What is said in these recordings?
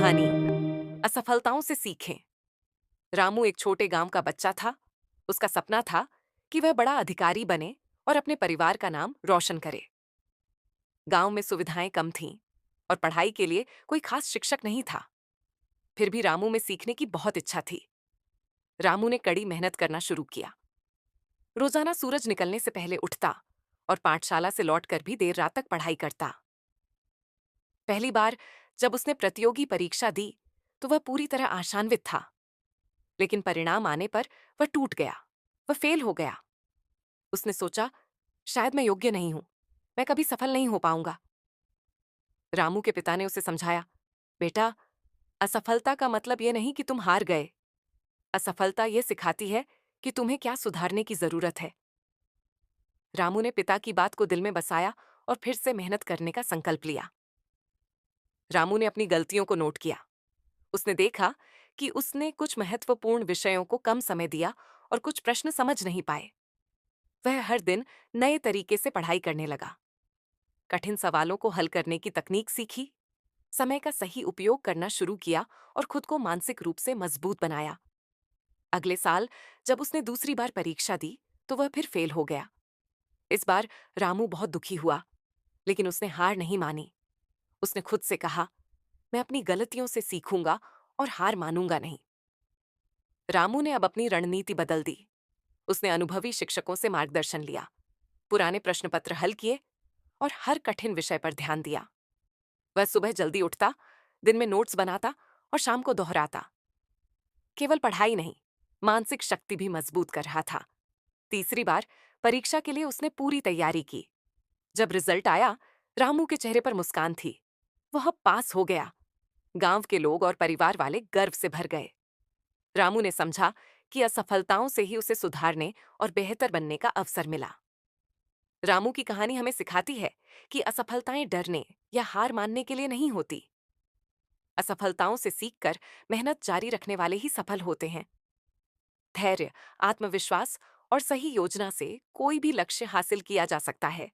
कहानी असफलताओं से सीखें। रामू एक छोटे गांव का बच्चा था। उसका सपना था कि वह बड़ा अधिकारी बने और अपने परिवार का नाम रोशन करे। गांव में सुविधाएं कम थीं और पढ़ाई के लिए कोई खास शिक्षक नहीं था। फिर भी रामू में सीखने की बहुत इच्छा थी। रामू ने कड़ी मेहनत करना शुरू किया। रोजाना सूरज निकलने से पहले उठता और पाठशाला से लौटकर भी देर रात तक पढ़ाई करता। पहली बार जब उसने प्रतियोगी परीक्षा दी तो वह पूरी तरह आशान्वित था, लेकिन परिणाम आने पर वह टूट गया। वह फेल हो गया। उसने सोचा, शायद मैं योग्य नहीं हूं, मैं कभी सफल नहीं हो पाऊंगा। रामू के पिता ने उसे समझाया, बेटा, असफलता का मतलब यह नहीं कि तुम हार गए। असफलता यह सिखाती है कि तुम्हें क्या सुधारने की जरूरत है। रामू ने पिता की बात को दिल में बसाया और फिर से मेहनत करने का संकल्प लिया। रामू ने अपनी गलतियों को नोट किया। उसने देखा कि उसने कुछ महत्वपूर्ण विषयों को कम समय दिया और कुछ प्रश्न समझ नहीं पाए। वह हर दिन नए तरीके से पढ़ाई करने लगा। कठिन सवालों को हल करने की तकनीक सीखी, समय का सही उपयोग करना शुरू किया और खुद को मानसिक रूप से मजबूत बनाया। अगले साल जब उसने दूसरी बार परीक्षा दी तो वह फिर फेल हो गया। इस बार रामू बहुत दुखी हुआ, लेकिन उसने हार नहीं मानी। उसने खुद से कहा, मैं अपनी गलतियों से सीखूंगा और हार मानूंगा नहीं। रामू ने अब अपनी रणनीति बदल दी। उसने अनुभवी शिक्षकों से मार्गदर्शन लिया, पुराने प्रश्न पत्र हल किए और हर कठिन विषय पर ध्यान दिया। वह सुबह जल्दी उठता, दिन में नोट्स बनाता और शाम को दोहराता। केवल पढ़ाई नहीं, मानसिक शक्ति भी मजबूत कर रहा था। तीसरी बार परीक्षा के लिए उसने पूरी तैयारी की। जब रिजल्ट आया, रामू के चेहरे पर मुस्कान थी। वह पास हो गया। गांव के लोग और परिवार वाले गर्व से भर गए। रामू ने समझा कि असफलताओं से ही उसे सुधारने और बेहतर बनने का अवसर मिला। रामू की कहानी हमें सिखाती है कि असफलताएं डरने या हार मानने के लिए नहीं होती। असफलताओं से सीखकर मेहनत जारी रखने वाले ही सफल होते हैं। धैर्य, आत्मविश्वास और सही योजना से कोई भी लक्ष्य हासिल किया जा सकता है।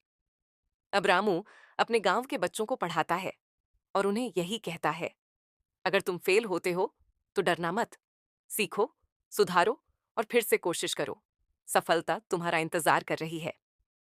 अब रामू अपने गांव के बच्चों को पढ़ाता है और उन्हें यही कहता है, अगर तुम फेल होते हो तो डरना मत। सीखो, सुधारो और फिर से कोशिश करो। सफलता तुम्हारा इंतजार कर रही है।